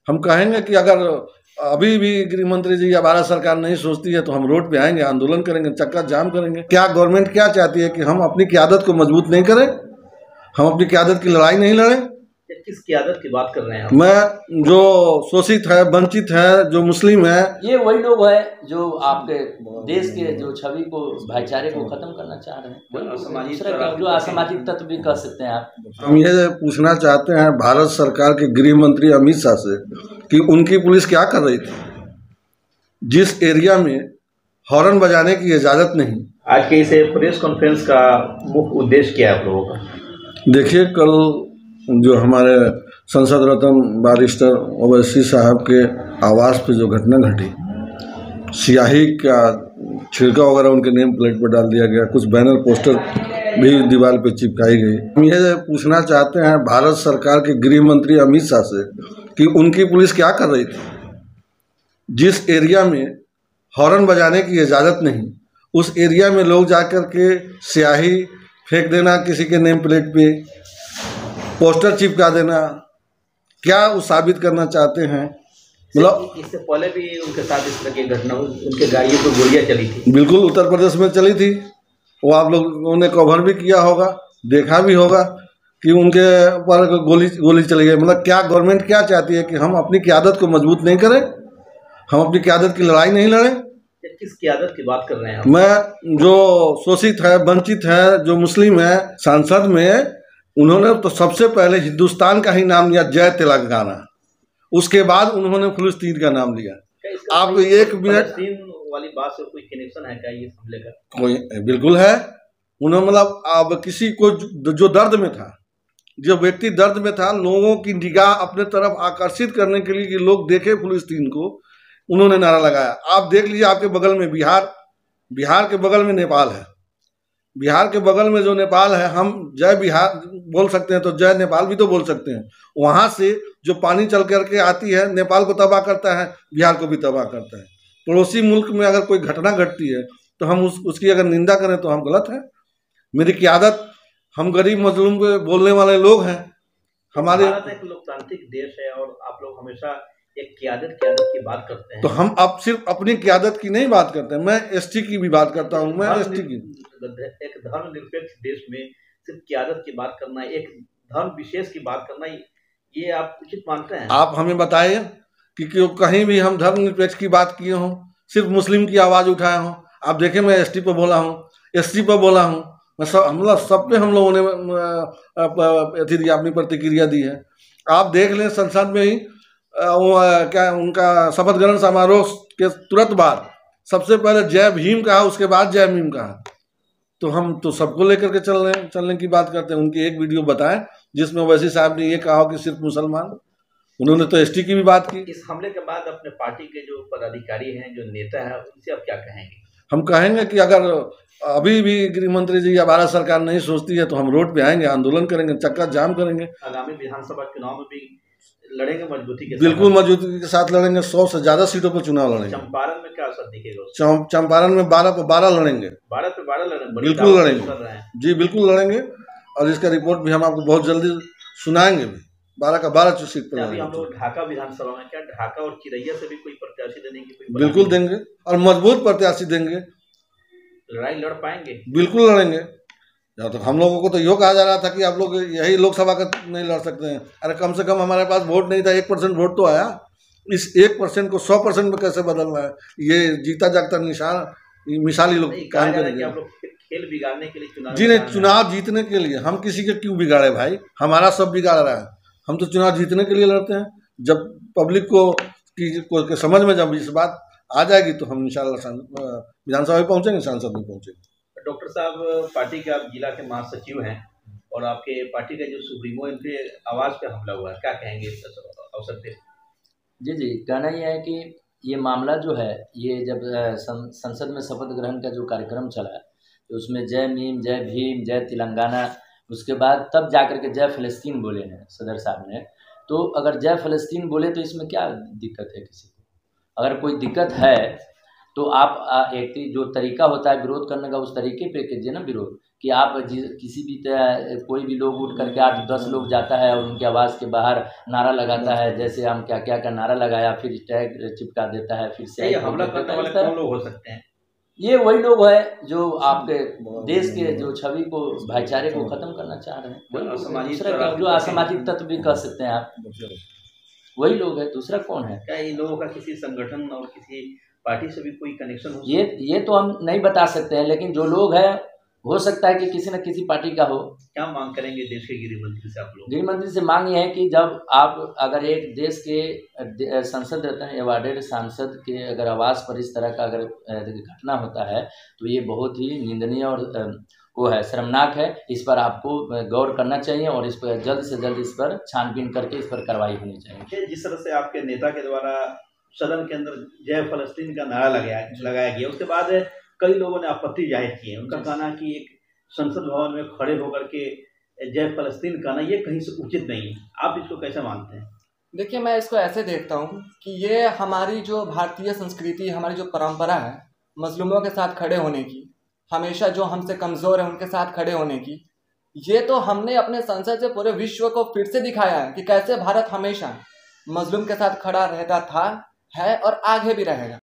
हम कहेंगे कि अगर अभी भी गृह मंत्री जी या भारत सरकार नहीं सोचती है तो हम रोड पे आएंगे, आंदोलन करेंगे, चक्का जाम करेंगे। क्या गवर्नमेंट क्या चाहती है कि हम अपनी क़यादत को मजबूत नहीं करें, हम अपनी क़यादत की लड़ाई नहीं लड़ें? किस क़यादत की बात कर रहे हैं आप? मैं जो शोषित है, वंचित है, जो मुस्लिम है, ये वही लोग है जो आपके देश के जो छवि को, भाईचारे को खत्म करना चाह रहे हैं, जो असामाजिक तत्व भी कह सकते हैं आप। हम ये पूछना चाहते हैं भारत सरकार के गृह मंत्री अमित शाह से कि उनकी पुलिस क्या कर रही थी जिस एरिया में हॉर्न बजाने की इजाज़त नहीं। आज के इस प्रेस कॉन्फ्रेंस का मुख्य उद्देश्य क्या है आप लोगों का? देखिए, कल जो हमारे संसद रत्न बैरिस्टर ओवैसी साहब के आवास पे जो घटना घटी, स्याही का छिड़का वगैरह उनके नेम प्लेट पर डाल दिया गया, कुछ बैनर पोस्टर भी दीवार पे चिपकाई गई। हम ये पूछना चाहते हैं भारत सरकार के गृह मंत्री अमित शाह से कि उनकी पुलिस क्या कर रही थी जिस एरिया में हॉर्न बजाने की इजाज़त नहीं, उस एरिया में लोग जाकर के स्याही फेंक देना, किसी के नेम प्लेट पे पोस्टर चिपका देना, क्या वो साबित करना चाहते हैं? मतलब इससे पहले भी उनके साथ इस तरह की घटना, उनके गाड़ियों पर गोलियां चली थी। बिल्कुल, उत्तर प्रदेश में चली थी, वो आप लोगों ने कवर भी किया होगा, देखा भी होगा कि उनके ऊपर गोली चली गई। मतलब क्या गवर्नमेंट क्या चाहती है कि हम अपनी क़यादत को मजबूत नहीं करें, हम अपनी क़यादत की लड़ाई नहीं लड़ें? किस क़यादत की बात कर रहे हैं? मैं जो शोषित है, वंचित है, जो मुस्लिम है, संसद में उन्होंने तो सबसे पहले हिंदुस्तान का ही नाम लिया, जय तेलंगाना। उसके बाद उन्होंने फिलिस्तीन का नाम लिया। आप एक मिनट वाली बात से कोई कनेक्शन है क्या इस हमले का? कोई बिल्कुल है। उन्होंने मतलब अब किसी को जो दर्द में था, जो व्यक्ति दर्द में था, लोगों की निगाह अपने तरफ आकर्षित करने के लिए कि लोग देखें फिलिस्तीन को, उन्होंने नारा लगाया। आप देख लीजिए, आपके बगल में बिहार के बगल में नेपाल है, बिहार के बगल में जो नेपाल है, हम जय बिहार बोल सकते हैं तो जय नेपाल भी तो बोल सकते हैं। वहाँ से जो पानी चल करके आती है, नेपाल को तबाह करता है, बिहार को भी तबाह करता है। पड़ोसी मुल्क में अगर कोई घटना घटती है तो हम उसकी अगर निंदा करें तो हम गलत हैं। मेरी क़यादत, हम गरीब मजलूम पे बोलने वाले लोग हैं। हमारे भारत एक लोकतांत्रिक देश है और आप लोग हमेशा एक क़यादत की बात करते हैं। तो हम अब सिर्फ अपनी क़यादत की नहीं बात करते हैं, मैं एसटी की भी बात करता हूँ। मैं एसटी की, एक धर्मनिरपेक्ष देश में सिर्फ क़यादत की बात करना, एक धर्म विशेष की बात करना, ये आप उचित मानते हैं? आप हमें बताइए कि कहीं भी हम धर्मनिरपेक्ष की बात किए हों, सिर्फ मुस्लिम की आवाज़ उठाए हों? आप देखें, मैं एसटी पर बोला हूँ, एसटी पर बोला हूँ, मैं सब पे हम लोगों ने अथी दिया, अपनी प्रतिक्रिया दी है। आप देख लें, संसद में ही क्या उनका शपथ ग्रहण समारोह के तुरंत बाद सबसे पहले जय भीम कहा, उसके बाद जय भीम कहा। तो हम तो सबको लेकर के चलने की बात करते हैं। उनकी एक वीडियो बताएं जिसमें ओवैसी साहब ने ये कहा कि सिर्फ मुसलमान, उन्होंने तो एसटी की भी बात की। इस हमले के बाद अपने पार्टी के जो पदाधिकारी हैं, जो नेता हैं, उनसे आप क्या कहेंगे? हम कहेंगे कि अगर अभी भी गृह मंत्री जी या भारत सरकार नहीं सोचती है तो हम रोड पे आएंगे, आंदोलन करेंगे, चक्का जाम करेंगे। आगामी विधानसभा चुनाव में भी लड़ेंगे मजबूती के साथ? बिल्कुल मजबूती के साथ लड़ेंगे। 100 से ज़्यादा सीटों पर चुनाव लड़ेंगे। चंपारण में क्या असर दिखेगा? चंपारण में 12 पे 12 लड़ेंगे। 12 पे 12 लड़ेंगे? बिल्कुल लड़ेंगे जी, बिल्कुल लड़ेंगे। और इसका रिपोर्ट भी हम आपको बहुत जल्दी सुनाएंगे भी। 12 का 12 सीट पर अभी हम लोग ढाका विधानसभा में, क्या ढाका और चिरैया से भी कोई प्रत्याशी देने की कोई? बिल्कुल देंगे, और मजबूत प्रत्याशी देंगे। लड़ाई लड़ पाएंगे? बिल्कुल लड़ेंगे। तो हम लोगों को तो यो कहा जा रहा था कि आप लोग यही लोकसभा का नहीं लड़ सकते हैं। अरे कम से कम हमारे पास वोट नहीं था, 1% वोट तो आया। इस 1% को 100% में कैसे बदलना है? ये जीता जागता मिसाली लोग काम करेंगे। आप लोग खेल बिगाड़ने के लिए चुनाव जी नहीं, चुनाव जीतने के लिए। हम किसी के क्यों बिगाड़े भाई? हमारा सब बिगाड़ रहा है। हम तो चुनाव जीतने के लिए लड़ते हैं। जब पब्लिक को समझ में जब इस बात आ जाएगी तो हम इंशाल्लाह विधानसभा में पहुंचेंगे, सांसद में पहुंचेंगे। डॉक्टर साहब, पार्टी के आप जिला के महासचिव हैं और आपके पार्टी का जो सुप्रीमो, इनके आवाज़ पे हमला हुआ है, क्या कहेंगे इस अवसर पे? जी, कहना यह है कि ये मामला जो है, ये जब संसद में शपथ ग्रहण का जो कार्यक्रम चला तो उसमें जय मीम, जय भीम, जय तेलंगाना, उसके बाद तब जाकर के जय फ़लस्तीन बोले हैं सदर साहब ने। तो अगर जय फ़लस्तीन बोले तो इसमें क्या दिक्कत है किसी को? अगर कोई दिक्कत है तो आप एक जो तरीका होता है विरोध करने का, उस तरीके पे कीजिए ना विरोध। कि आप किसी भी कोई भी लोग उठ करके 8-10 लोग जाता है और उनकी आवाज़ के बाहर नारा लगाता है, जैसे हम क्या क्या का नारा लगाया, फिर टैग चिपका देता है, फिर से हमला करने वाले कौन लोग हो सकते हैं? ये वही लोग है जो आपके देश के जो छवि को, भाईचारे को खत्म करना चाह रहे हैं। दूसरा जो असामाजिक तत्व भी कह सकते हैं आप, वही लोग है, दूसरा कौन है? क्या इन लोगों का किसी संगठन और किसी पार्टी से भी कोई कनेक्शन हो? ये तो हम नहीं बता सकते हैं, लेकिन जो लोग हैं हो सकता है कि किसी न किसी पार्टी का हो। क्या मांग करेंगे देश के गृह मंत्री से आप लोग? गृह मंत्री से मांग ये है कि जब आप अगर एक देश के संसद रहते हैं, अवार्डेड सांसद के अगर आवास पर इस तरह का अगर घटना होता है तो ये बहुत ही निंदनीय और वो है, शर्मनाक है। इस पर आपको गौर करना चाहिए और इस पर जल्द से जल्द इस पर छानबीन करके इस पर कार्रवाई होनी चाहिए। जिस तरह से आपके नेता के द्वारा सदन के अंदर जय फलस्तीन का नारा लगाया गया, उसके बाद कई लोगों ने आपत्ति जाहिर की है। उनका कहना है कि एक संसद भवन में खड़े होकर के जय फलस्तीन कहना ये कहीं से उचित नहीं है। आप इसको कैसे मानते हैं? देखिए, मैं इसको ऐसे देखता हूँ कि ये हमारी जो भारतीय संस्कृति, हमारी जो परंपरा है मजलूमों के साथ खड़े होने की, हमेशा जो हमसे कमज़ोर है उनके साथ खड़े होने की, ये तो हमने अपने संसद से पूरे विश्व को फिर से दिखाया है कि कैसे भारत हमेशा मजलूम के साथ खड़ा रहता था, है और आगे भी रहेगा।